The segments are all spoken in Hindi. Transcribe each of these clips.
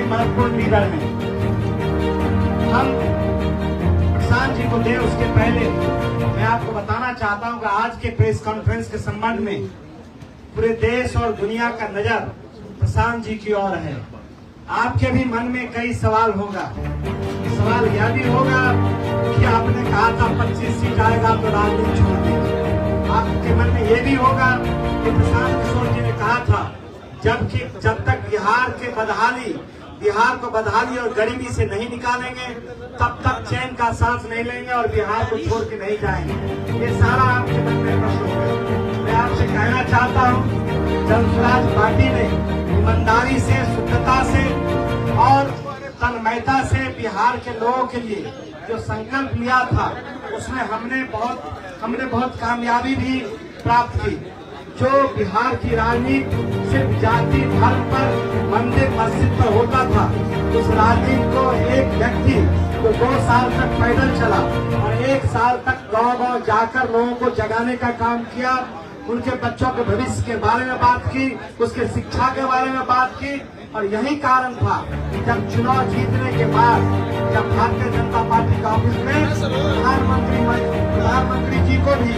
महत्वपूर्ण लीडर हैं। हम प्रशांत जी को दे उसके पहले मैं आपको बताना चाहता हूं कि आज के प्रेस कॉन्फ्रेंस के संबंध में पूरे देश और दुनिया का नजर प्रशांत जी की ओर है। आपके भी मन में कई सवाल होगा। सवाल यह भी होगा कि आपने कहा था 25 सीट आएगा तो राजनीति छोड़ देंगे। आपके मन में यह भी होगा कि प्रशांत किशोर जी ने कहा था जब तक बिहार को बदहाली और गरीबी से नहीं निकालेंगे तब तक चैन का सांस नहीं लेंगे और बिहार को छोड़ के नहीं जाएंगे। ये सारा आपके मन में प्रश्न होगा। मैं आपसे कहना चाहता हूँ जनसुराज पार्टी ने ईमानदारी से, शुद्धता से और तन्मयता से बिहार के लोगों के लिए जो संकल्प लिया था उसमें हमने बहुत कामयाबी भी प्राप्त की। जो बिहार की राजनीति सिर्फ जाति धर्म पर, मंदिर मस्जिद पर होता था, उस राजनीति को एक व्यक्ति जो 2 साल तक पैदल चला और 1 साल तक गांव-गांव जाकर लोगों को जगाने का काम किया, उनके बच्चों के भविष्य के बारे में बात की, उसके शिक्षा के बारे में बात की। और यही कारण था कि जब चुनाव जीतने के बाद जब भारतीय जनता पार्टी का ऑफिस में प्रधानमंत्री जी को भी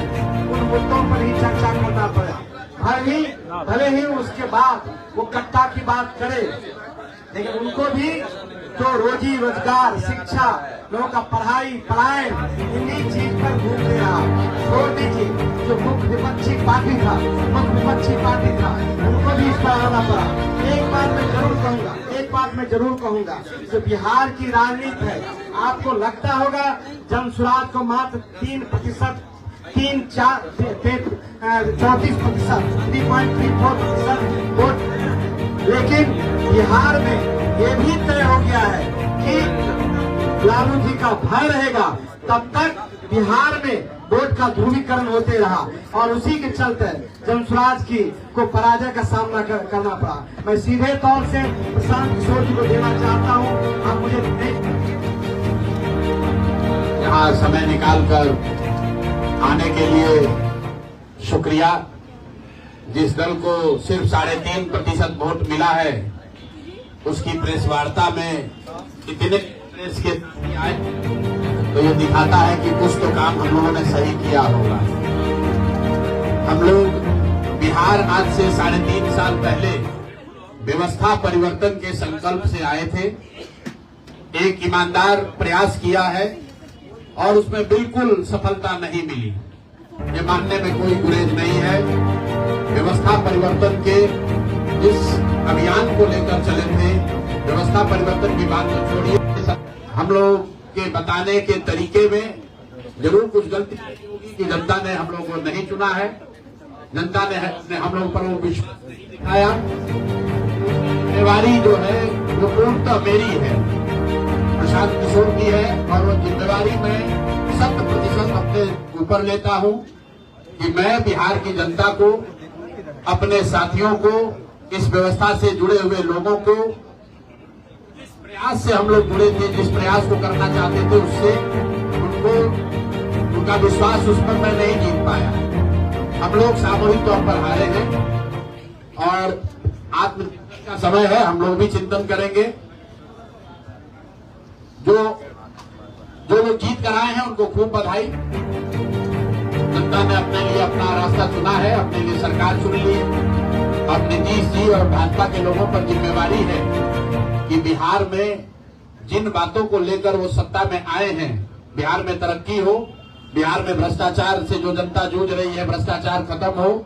उन मुद्दों पर ही चर्चा करना पड़ा। भले ही उसके बाद वो कट्टा की बात करे, लेकिन उनको भी तो रोजी रोजगार, शिक्षा, लोगों का पढ़ाई इन्हीं चीज पर घूमते रहा। छोड़ दीजिए जो मुख्य विपक्षी पार्टी था उनको भी इस पर आना पड़ा। एक बात मैं जरूर कहूंगा जो बिहार की राजनीति है, आपको लगता होगा जनसुराज को मात्र 34% वोट, लेकिन बिहार में ये भी तय हो गया है कि लालू जी का भय रहेगा तब तक बिहार में वोट का ध्रुवीकरण होते रहा और उसी के चलते जनसुराज को पराजय का सामना करना पड़ा। मैं सीधे तौर से प्रशांत किशोर जी को देना चाहता हूं। आप मुझे यहाँ समय निकालकर आने के लिए शुक्रिया। जिस दल को सिर्फ 3.5% वोट मिला है उसकी प्रेस वार्ता में इतने प्रेस के आए तो ये दिखाता है कि कुछ तो काम हम लोगों ने सही किया होगा। हम लोग बिहार आज से 3.5 साल पहले व्यवस्था परिवर्तन के संकल्प से आए थे। एक ईमानदार प्रयास किया है और उसमें बिल्कुल सफलता नहीं मिली, ये मानने में कोई गुरेज नहीं है। व्यवस्था परिवर्तन के जिस अभियान को लेकर चले थे, व्यवस्था परिवर्तन की बात तो छोड़िए, हम लोग के बताने के तरीके में जरूर कुछ गलती होगी कि जनता ने हम लोग को नहीं चुना है, जनता ने हम लोग पर वो विश्वास नहीं दिखाया। जिम्मेवारी जो है वो पूर्णतः मेरी है, प्रशांत किशोर की है और वो जिम्मेवारी मैं 100% अपने ऊपर लेता हूं कि मैं बिहार की जनता को, अपने साथियों को, इस व्यवस्था से जुड़े हुए लोगों को, जिस प्रयास से हम लोग जुड़े थे, जिस प्रयास को करना चाहते थे, उससे उनका विश्वास उस पर मैं नहीं जीत पाया। हम लोग सामूहिक तौर पर हारे हैं और आत्मचिंतन का समय है। हम लोग भी चिंतन करेंगे। जो लोग जीत कर आए हैं उनको खूब बधाई। जनता ने अपने लिए अपना रास्ता चुना है, अपने लिए सरकार चुन ली है। अब नीतीश जी और भाजपा के लोगों पर जिम्मेवारी है कि बिहार में जिन बातों को लेकर वो सत्ता में आए हैं, बिहार में तरक्की हो, बिहार में भ्रष्टाचार से जो जनता जूझ रही है भ्रष्टाचार खत्म हो,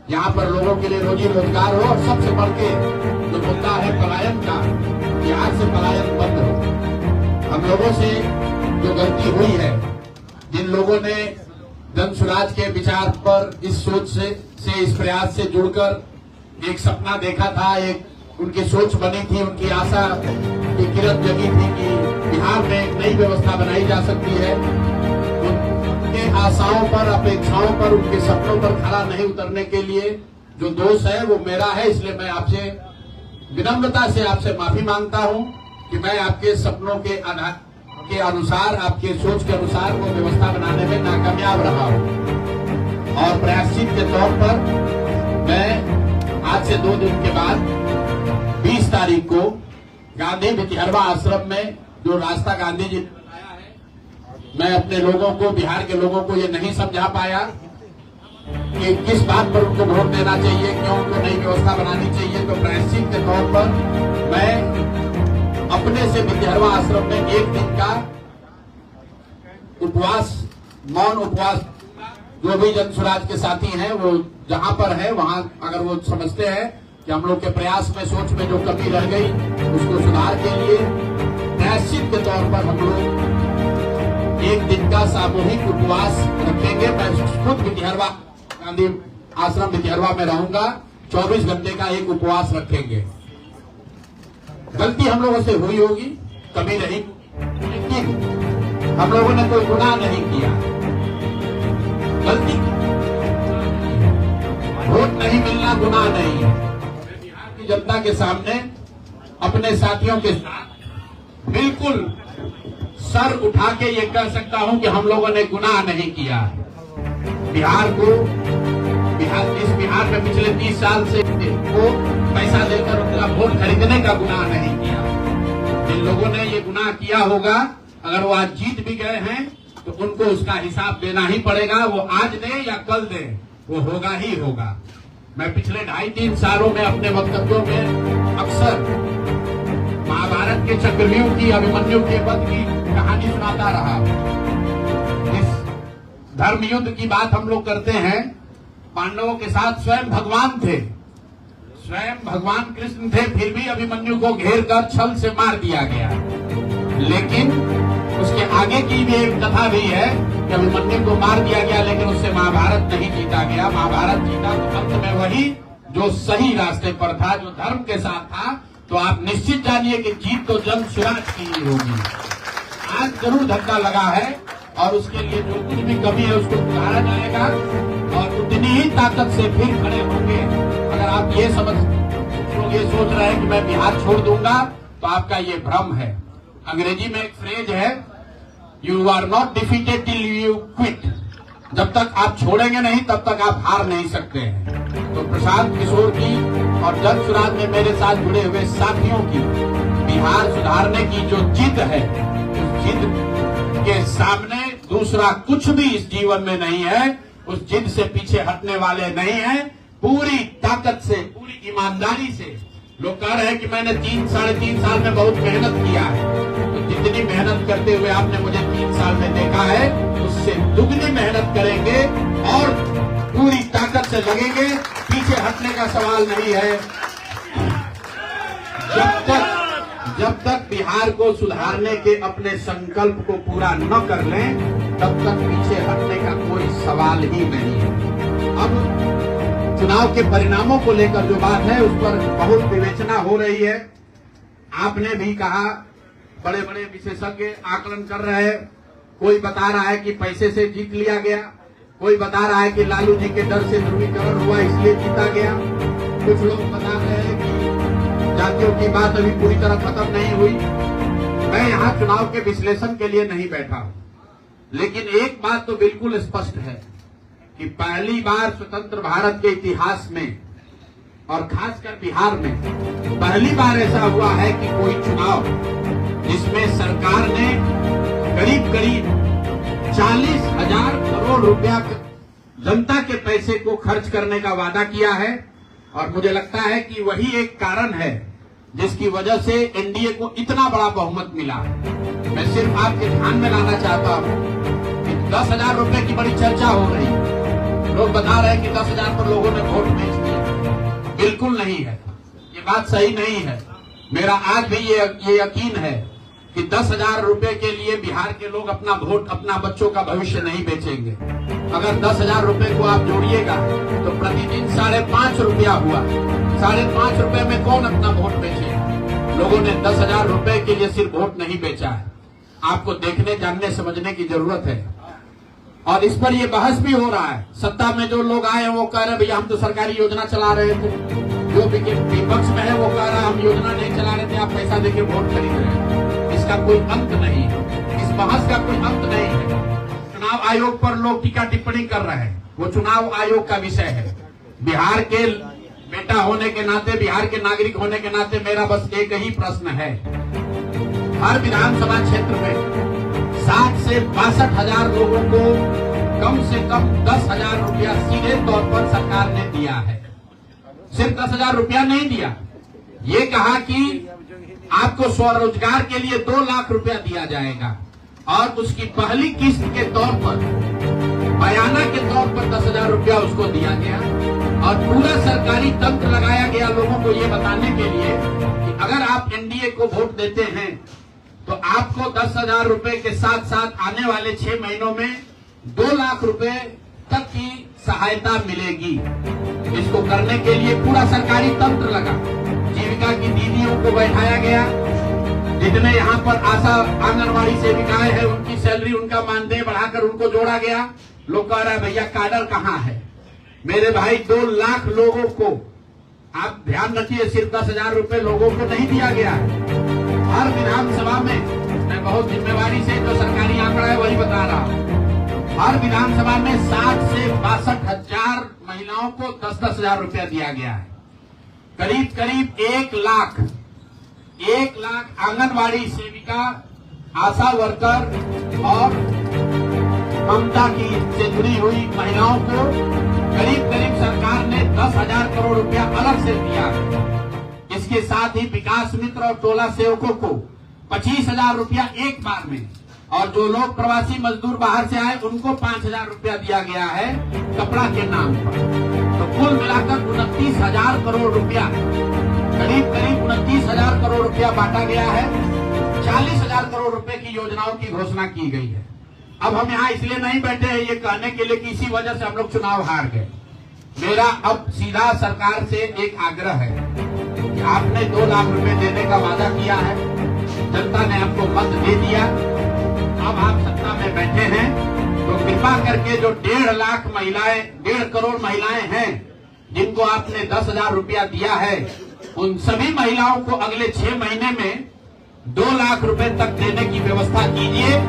यहाँ पर लोगों के लिए रोजी रोजगार हो और सबसे बढ़ के जो मुद्दा है पलायन का, बिहार से पलायन बंद हो। हम लोगों से जो गलती हुई है, जिन लोगों ने जनसुराज के विचार पर इस सोच से इस प्रयास से जुड़कर एक सपना देखा था, एक उनकी सोच बनी थी, उनकी आशा की किरण जगी थी कि बिहार में एक नई व्यवस्था बनाई जा सकती है, उनके आशाओं पर, अपेक्षाओं पर, उनके सपनों पर खरा नहीं उतरने के लिए जो दोष है वो मेरा है। इसलिए मैं आपसे विनम्रता से आपसे माफी मांगता हूं कि मैं आपके सपनों के अनुसार, आपके सोच के अनुसार वो व्यवस्था बनाने में नाकामयाब रहा हूं। और प्रायश्चित के तौर पर मैं आज से 2 दिन के बाद 20 तारीख को गांधी भितिहरवा आश्रम में जो रास्ता गांधी जी ने बताया है, मैं अपने लोगों को, बिहार के लोगों को ये नहीं समझा पाया कि किस बात पर उनको वोट देना चाहिए, क्यों उनको नई व्यवस्था बनानी चाहिए। तो प्रायश्चित के तौर पर मैं अपने से भितिहरवा आश्रम में एक दिन का उपवास, मौन उपवास, जो भी जन स्वराज के साथी हैं वो जहां पर है वहां अगर वो समझते हैं कि हम लोग के प्रयास में, सोच में जो कमी रह गई उसको सुधार के लिए प्रायश्चित के तौर पर हम लोग एक दिन का सामूहिक उपवास रखेंगे। मैं खुद भितिहरवा, गांधी आश्रम भितिहरवा में रहूंगा, 24 घंटे का एक उपवास रखेंगे। गलती हम लोगों से हुई होगी, कभी नहीं, लेकिन हम लोगों ने कोई गुनाह नहीं किया। गलती, वोट नहीं मिलना गुनाह नहीं है। बिहार की जनता के सामने अपने साथियों के साथ बिल्कुल सर उठा के ये कह सकता हूं कि हम लोगों ने गुनाह नहीं किया। बिहार में पिछले 30 साल से वो पैसा देकर उनका वोट खरीदने का गुनाह नहीं किया। जिन लोगों ने ये गुनाह किया होगा, अगर वो आज जीत भी गए हैं तो उनको उसका हिसाब देना ही पड़ेगा। वो आज दे या कल दे, वो होगा ही होगा। मैं पिछले 2.5-3 सालों में अपने वक्तव्यों में अक्सर महाभारत के चक्रव्यूह की, अभिमन्यु के वध की कहानी सुनाता रहा। इस धर्म युद्ध की बात हम लोग करते हैं, पांडवों के साथ स्वयं भगवान थे, स्वयं भगवान कृष्ण थे, फिर भी अभिमन्यु को घेर कर छल से मार दिया गया। लेकिन उसके आगे की भी एक कथा भी है कि अभिमन्यु को मार दिया गया, लेकिन उससे महाभारत नहीं जीता गया। महाभारत जीता तो अंत में वही जो सही रास्ते पर था, जो धर्म के साथ था। तो आप निश्चित जानिए कि जीत तो जन स्वराज की ही होगी। आज जरूर धक्का लगा है और उसके लिए जो कुछ भी कमी है उसको सुधारा जाएगा और उतनी ही ताकत से फिर खड़े होंगे। अगर आप ये सोच रहे हैं कि मैं बिहार छोड़ दूंगा, तो आपका ये भ्रम है। अंग्रेजी में एक फ्रेज है, you are not defeated till you quit. जब तक आप छोड़ेंगे नहीं तब तक आप हार नहीं सकते हैं। तो प्रशांत किशोर की और जन स्वराज में मेरे साथ जुड़े हुए साथियों की बिहार सुधारने की जो जिद है, उस जिद के सामने दूसरा कुछ भी इस जीवन में नहीं है। उस जिद से पीछे हटने वाले नहीं है। पूरी ताकत से, पूरी ईमानदारी से लोग कह रहे हैं कि मैंने 3-3.5 साल में बहुत मेहनत किया है। तो जितनी मेहनत करते हुए आपने मुझे 3 साल में देखा है, उससे दुगनी मेहनत करेंगे और पूरी ताकत से लगेंगे। पीछे हटने का सवाल नहीं है। जब तक बिहार को सुधारने के अपने संकल्प को पूरा न कर लें, तब तक पीछे हटने का कोई सवाल ही नहीं है। अब चुनाव के परिणामों को लेकर जो बात है उस पर बहुत विवेचना हो रही है। आपने भी कहा, बड़े बड़े विशेषज्ञ आकलन कर रहे हैं। कोई बता रहा है कि पैसे से जीत लिया गया, कोई बता रहा है कि लालू जी के डर से ध्रुवीकरण हुआ इसलिए जीता गया। कुछ लोग बता रहे हैं कि जातियों की बात अभी पूरी तरह खत्म नहीं हुई। मैं यहाँ चुनाव के विश्लेषण के लिए नहीं बैठा हूँ, लेकिन एक बात तो बिल्कुल स्पष्ट है कि पहली बार स्वतंत्र भारत के इतिहास में और खासकर बिहार में पहली बार ऐसा हुआ है कि कोई चुनाव जिसमें सरकार ने करीब 40,000 करोड़ रुपया जनता के पैसे को खर्च करने का वादा किया है। और मुझे लगता है कि वही एक कारण है जिसकी वजह से एनडीए को इतना बड़ा बहुमत मिला। मैं सिर्फ आपके ध्यान में लाना चाहता हूं कि 10,000 रुपए की बड़ी चर्चा हो रही है। लोग बता रहे हैं कि 10,000 पर लोगों ने वोट बेच दिया। बिल्कुल नहीं है, ये बात सही नहीं है। मेरा आज भी ये यकीन है कि 10,000 रुपए के लिए बिहार के लोग अपना वोट, अपना बच्चों का भविष्य नहीं बेचेंगे। अगर 10,000 रुपए को आप जोड़िएगा तो प्रतिदिन 5.5 रुपया हुआ। 5.5 रुपए में कौन अपना वोट बेचेगा? लोगों ने 10,000 रुपए के लिए सिर्फ वोट नहीं बेचा है। आपको देखने, जानने, समझने की जरूरत है। और इस पर ये बहस भी हो रहा है। सत्ता में जो लोग आए हैं वो कह रहे भैया हम तो सरकारी योजना चला रहे थे। जो विपक्ष में है वो कह रहा हम योजना नहीं चला रहे थे, आप पैसा देके वोट खरीद रहे हैं। इसका कोई अंत नहीं है, इस बहस का कोई अंत नहीं है। चुनाव आयोग पर लोग टीका टिप्पणी कर रहे हैं, वो चुनाव आयोग का विषय है। बिहार के बेटा होने के नाते, बिहार के नागरिक होने के नाते मेरा बस एक ही प्रश्न है। हर विधानसभा क्षेत्र में 60 से 62,000 लोगों को कम से कम 10,000 रुपया सीधे तौर पर सरकार ने दिया है। सिर्फ 10,000 रुपया नहीं दिया, ये कहा कि आपको स्वरोजगार के लिए 2 लाख रुपया दिया जाएगा और उसकी पहली किस्त के तौर पर, बयाना के तौर पर 10,000 रुपया उसको दिया गया और पूरा सरकारी तंत्र लगाया गया लोगों को ये बताने के लिए कि अगर आप एनडीए को वोट देते हैं तो आपको 10,000 रुपए के साथ साथ आने वाले 6 महीनों में 2 लाख रुपए तक की सहायता मिलेगी। इसको करने के लिए पूरा सरकारी तंत्र लगा। जीविका की दीदियों को बैठाया गया, जितने यहाँ पर आशा आंगनबाड़ी सेविकाएं हैं उनकी सैलरी, उनका मानदेय बढ़ाकर उनको जोड़ा गया। लोग कह रहे हैं भैया काडर कहाँ है? मेरे भाई 2 लाख लोगों को, आप ध्यान रखिए, सिर्फ 10,000 रुपए लोगों को नहीं दिया गया है। हर विधानसभा में, मैं बहुत जिम्मेवारी से जो सरकारी आंकड़ा है वही बता रहा हूँ, हर विधानसभा में 60 से 62,000 महिलाओं को 10,000 रुपया दिया गया है। करीब करीब 1 लाख आंगनबाड़ी सेविका, आशा वर्कर और ममता की से जुड़ी हुई महिलाओं को करीब सरकार ने 10,000 करोड़ रुपया अलग से दिया है। इसके साथ ही विकास मित्र और टोला सेवकों को 25,000 रुपया एक बार में, और जो लोग प्रवासी मजदूर बाहर से आए उनको 5,000 रुपया दिया गया है कपड़ा के नाम पर। तो कुल मिलाकर 29,000 करोड़ रुपया, करीब 29,000 करोड़ रुपया बांटा गया है। 40,000 करोड़ रुपए की योजनाओं की घोषणा की गई है। अब हम यहाँ इसलिए नहीं बैठे हैं ये कहने के लिए कि इसी वजह से हम लोग चुनाव हार गए। मेरा अब सीधा सरकार से एक आग्रह है कि आपने 2 लाख रुपए देने का वादा किया है, जनता ने आपको मत दे दिया, अब आप सत्ता में बैठे हैं तो कृपा करके जो 1.5 करोड़ महिलाएं हैं जिनको आपने 10,000 रुपया दिया है, उन सभी महिलाओं को अगले 6 महीने में 2 लाख रुपए तक देने की व्यवस्था कीजिए,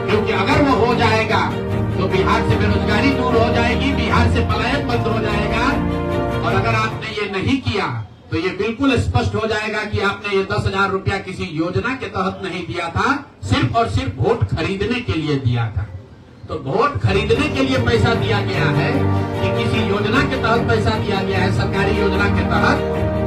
क्योंकि अगर वो हो जाएगा तो बिहार से बेरोजगारी दूर हो जाएगी, बिहार से पलायन बंद हो जाएगा। और अगर आपने ये नहीं किया तो ये बिल्कुल स्पष्ट हो जाएगा कि आपने ये 10,000 रुपया किसी योजना के तहत नहीं दिया था, सिर्फ और सिर्फ वोट खरीदने के लिए दिया था। तो वोट खरीदने के लिए पैसा दिया गया है कि किसी योजना के तहत पैसा दिया गया है, सरकारी योजना के तहत।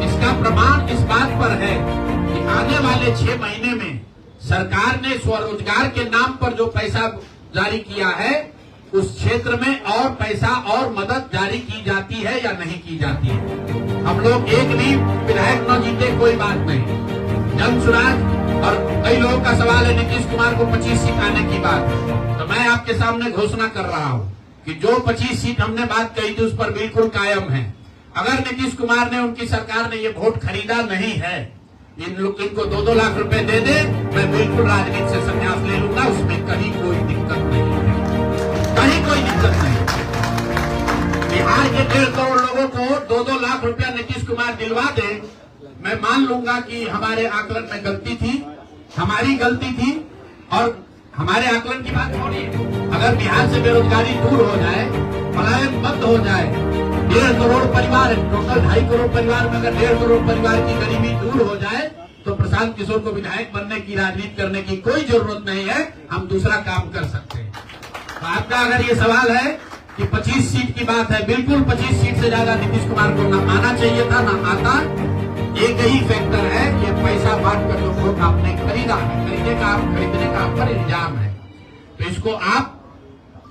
इसका प्रमाण इस बात पर है कि आने वाले 6 महीने में सरकार ने स्वरोजगार के नाम पर जो पैसा जारी किया है, उस क्षेत्र में और पैसा और मदद जारी की जाती है या नहीं की जाती है। हम लोग एक भी विधायक न जीते कोई बात नहीं, जन सुराज। और कई लोगों का सवाल है नीतीश कुमार को 25 सीट आने की बात, तो मैं आपके सामने घोषणा कर रहा हूं कि जो 25 सीट हमने बात कही थी उस पर बिल्कुल कायम है। अगर नीतीश कुमार ने, उनकी सरकार ने ये वोट खरीदा नहीं है, इनको 2-2 लाख रुपए दे दे, मैं बिल्कुल राजनीति से संन्यास ले लूंगा, उसमें कहीं कोई दिक्कत नहीं है, कहीं कोई दिक्कत नहीं। बिहार के 1.5 करोड़ लोगों को 2-2 लाख रुपया नीतीश कुमार दिलवा दे, मैं मान लूंगा कि हमारे आकलन में गलती थी, हमारी गलती थी। और हमारे आकलन की बात छोड़िए, अगर बिहार से बेरोजगारी दूर हो जाए, पलायन बंद हो जाए, 1.5 करोड़ परिवार, टोटल 2.5 करोड़ परिवार में अगर 1.5 करोड़ परिवार की गरीबी दूर हो जाए, तो प्रशांत किशोर को विधायक बनने की, राजनीति करने की कोई जरूरत नहीं है, हम दूसरा काम कर सकते हैं। तो आपका अगर ये सवाल है कि 25 सीट की बात है, बिल्कुल 25 सीट से ज्यादा नीतीश कुमार को न आना चाहिए था, न आता। एक ही फैक्टर है, ये पैसा बांट कर जो वोट आपने खरीदा है, खरीदने का आप पर इल्जाम है। तो इसको आप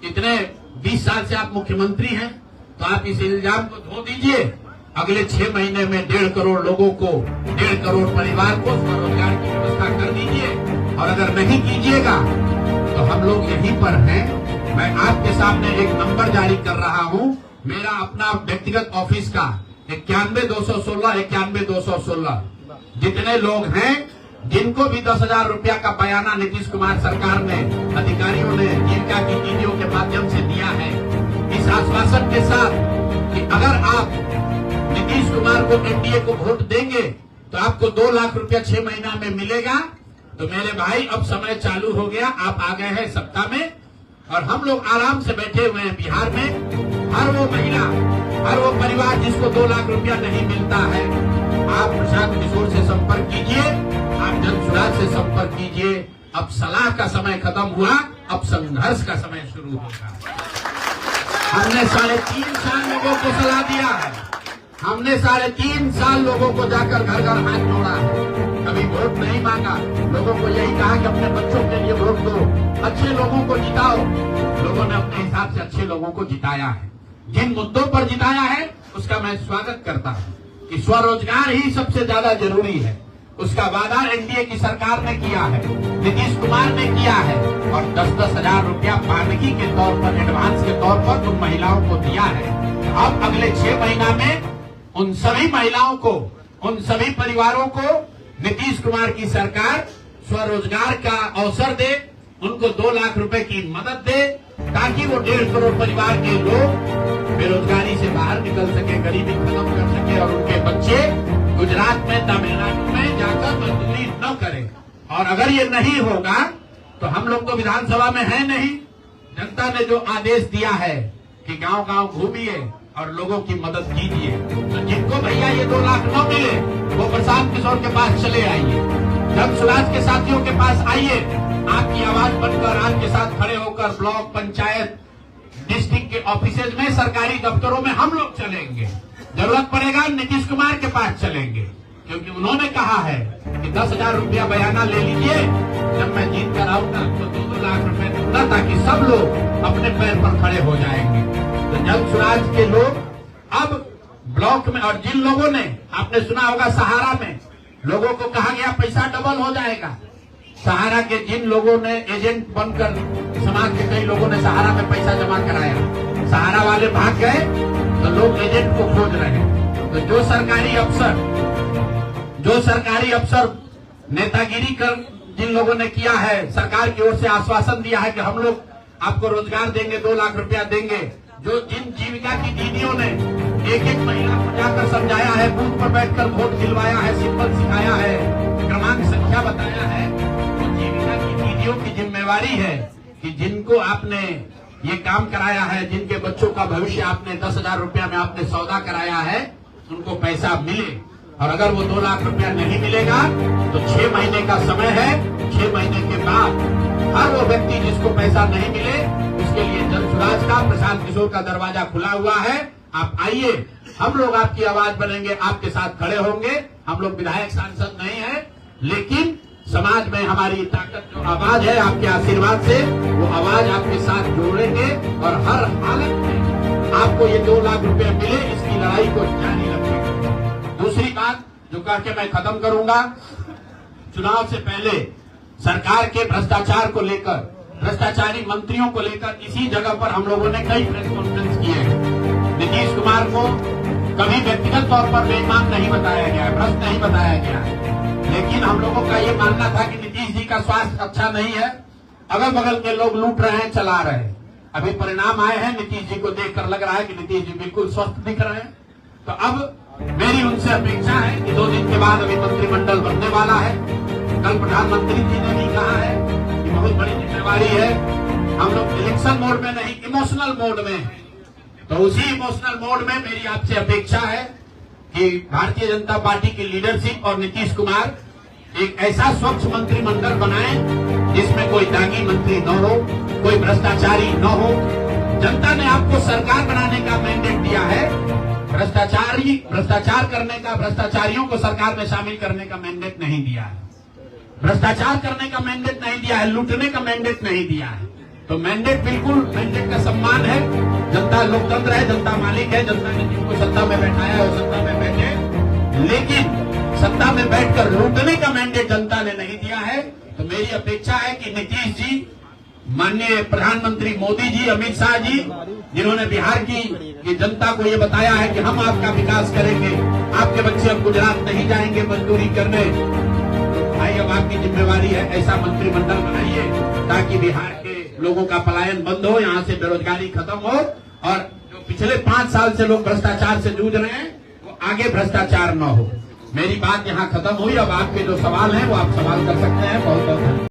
इतने 20 साल से आप मुख्यमंत्री हैं, तो आप इस इल्जाम को धो दीजिए। अगले 6 महीने में 1.5 करोड़ लोगों को, 1.5 करोड़ परिवार को स्वरोजगार की व्यवस्था कर दीजिए। और अगर नहीं कीजिएगा तो हम लोग यहीं पर हैं। मैं आपके सामने एक नंबर जारी कर रहा हूं, मेरा अपना व्यक्तिगत ऑफिस का 91-216 जितने लोग हैं जिनको भी 10,000 रुपया का बयाना नीतीश कुमार सरकार ने, अधिकारियों ने जीविका की दीदियों के माध्यम से दिया है, इस आश्वासन के साथ कि अगर आप नीतीश कुमार को, एनडीए को वोट देंगे तो आपको 2 लाख रुपया 6 महीना में मिलेगा। तो मेरे भाई अब समय चालू हो गया, आप आ गए हैं सत्ता में और हम लोग आराम से बैठे हुए हैं बिहार में। हर वो महिला हर वो परिवार जिसको 2 लाख रुपया नहीं मिलता है, आप प्रशांत किशोर से संपर्क कीजिए, आप जन सुराज से संपर्क कीजिए। अब सलाह का समय खत्म हुआ, अब संघर्ष का समय शुरू होगा। हमने 3.5 साल लोगों को सलाह दिया है, हमने 3.5 साल लोगों को जाकर घर घर हाथ जोड़ा है, कभी वोट नहीं मांगा। लोगों को यही कहा कि अपने बच्चों के लिए वोट दो, अच्छे लोगों को जिताओ। लोगों ने अपने हिसाब से अच्छे लोगों को जिताया है। जिन मुद्दों पर जिताया है उसका मैं स्वागत करता हूं कि स्वरोजगार ही सबसे ज्यादा जरूरी है। उसका वादा एनडीए की सरकार ने किया है, नीतीश कुमार ने किया है, और 10-10 हजार रुपया पानगी के तौर पर, एडवांस के तौर पर उन महिलाओं को दिया है। अब अगले 6 महीना में उन सभी महिलाओं को, उन सभी परिवारों को नीतीश कुमार की सरकार स्वरोजगार का अवसर दे, उनको 2 लाख रुपए की मदद दे, ताकि वो 1.5 करोड़ परिवार के लोग बेरोजगारी से बाहर निकल सके, गरीबी खत्म कर सके, और उनके बच्चे गुजरात में, तमिलनाडु में जाकर मजदूरी न करें। और अगर ये नहीं होगा तो हम लोग तो विधानसभा में है नहीं। जनता ने जो आदेश दिया है कि गांव-गांव घूमिए और लोगों की मदद कीजिए, तो जिनको भैया ये 2 लाख न मिले वो प्रशांत किशोर के पास चले आइए, जन सुराज के साथियों के पास आइए, आपकी आवाज बनकर, आपके साथ खड़े होकर ब्लॉक, पंचायत, डिस्ट्रिक्ट के ऑफिसेज में, सरकारी दफ्तरों में हम लोग चलेंगे। जरूरत पड़ेगा नीतीश कुमार के पास चलेंगे, क्योंकि उन्होंने कहा है कि 10,000 रुपया बयाना ले लीजिए, जब मैं जीत कर आऊंगा तो 2-2 लाख रुपए दूंगा, ताकि सब लोग अपने पैर पर खड़े हो जाएंगे। तो जन सुराज के लोग अब ब्लॉक में, और जिन लोगों ने, आपने सुना होगा सहारा में लोगों को कहा गया पैसा डबल हो जाएगा, सहारा के जिन लोगों ने एजेंट बनकर, समाज के कई लोगों ने सहारा में पैसा जमा कराया, सहारा वाले भाग गए तो लोग एजेंट को खोज रहे हैं। तो जो सरकारी अफसर नेतागिरी कर जिन लोगों ने किया है, सरकार की ओर से आश्वासन दिया है कि हम लोग आपको रोजगार देंगे, 2 लाख रुपया देंगे, जो जिन जीविका की दीदियों ने एक महिला को जाकर समझाया है, बूथ पर बैठकर वोट दिलवाया है, सिंबल सिखाया है, क्रमांक संख्या बताया है, तो जीविका की दीदियों की जिम्मेवारी है कि जिनको आपने ये काम कराया है, जिनके बच्चों का भविष्य आपने 10,000 रुपया में आपने सौदा कराया है, उनको पैसा मिले। और अगर वो 2 लाख रुपया नहीं मिलेगा तो 6 महीने का समय है, 6 महीने के बाद हर वो व्यक्ति जिसको पैसा नहीं मिले उसके लिए जन सुराज का, प्रशांत किशोर का दरवाजा खुला हुआ है। आप आइए, हम लोग आपकी आवाज बनेंगे, आपके साथ खड़े होंगे। हम लोग विधायक सांसद नहीं है, लेकिन समाज में हमारी ताकत जो आवाज है, आपके आशीर्वाद से वो आवाज आपके साथ जोड़ेंगे, और हर हालत में आपको ये 2 लाख रुपए मिले, इसकी लड़ाई को जारी रखेंगे। दूसरी बात जो कह के मैं खत्म करूंगा, चुनाव से पहले सरकार के भ्रष्टाचार को लेकर, भ्रष्टाचारी मंत्रियों को लेकर इसी जगह पर हम लोगों ने कई प्रेस कॉन्फ्रेंस किए हैं। नीतीश कुमार को कभी व्यक्तिगत तौर पर बेईमान नहीं बताया गया है, भ्रष्ट नहीं बताया गया है, लेकिन हम लोगों का ये मानना था कि नीतीश जी का स्वास्थ्य अच्छा नहीं है, अगल बगल के लोग लूट रहे हैं, चला रहे हैं। अभी परिणाम आए हैं, नीतीश जी को देखकर लग रहा है कि नीतीश जी बिल्कुल स्वस्थ दिख रहे हैं। तो अब मेरी उनसे अपेक्षा है कि 2 दिन के बाद अभी मंत्रिमंडल बनने वाला है। कल प्रधानमंत्री जी ने भी कहा है कि बहुत बड़ी जिम्मेवारी है, हम लोग इलेक्शन मोड में नहीं, इमोशनल मोड में हैं। तो उसी इमोशनल मोड में मेरी आपसे अपेक्षा है कि भारतीय जनता पार्टी की लीडरशिप और नीतीश कुमार एक ऐसा स्वच्छ मंत्रिमंडल बनाएं जिसमें कोई दागी मंत्री न हो, कोई भ्रष्टाचारी न हो। जनता ने आपको सरकार बनाने का मैंडेट दिया है, भ्रष्टाचार करने का, भ्रष्टाचारियों को सरकार में शामिल करने का मैंडेट नहीं दिया है, भ्रष्टाचार करने का मैंडेट नहीं दिया है, लूटने का मैंडेट नहीं दिया है। तो मैंडेट, बिल्कुल मैंडेट का सम्मान है। जनता लोकतंत्र है, जनता मालिक है, जनता ने जिनको सत्ता में बैठाया है वो सत्ता में बैठे, लेकिन सत्ता में बैठकर लूटने का मैंडेट जनता ने नहीं दिया है। तो मेरी अपेक्षा है कि नीतीश जी, माननीय प्रधानमंत्री मोदी जी, अमित शाह जी, जिन्होंने बिहार की जनता को ये बताया है कि हम आपका विकास करेंगे, आपके बच्चे अब गुजरात नहीं जाएंगे मजदूरी करने, तो भाई अब आपकी जिम्मेवारी है ऐसा मंत्रिमंडल बनाइए ताकि बिहार के लोगों का पलायन बंद हो, यहाँ से बेरोजगारी खत्म हो, और जो पिछले 5 साल से लोग भ्रष्टाचार से जूझ रहे हैं वो आगे भ्रष्टाचार न हो। मेरी बात यहाँ खत्म हुई। अब आपके जो सवाल हैं वो आप सवाल कर सकते हैं। बहुत बहुत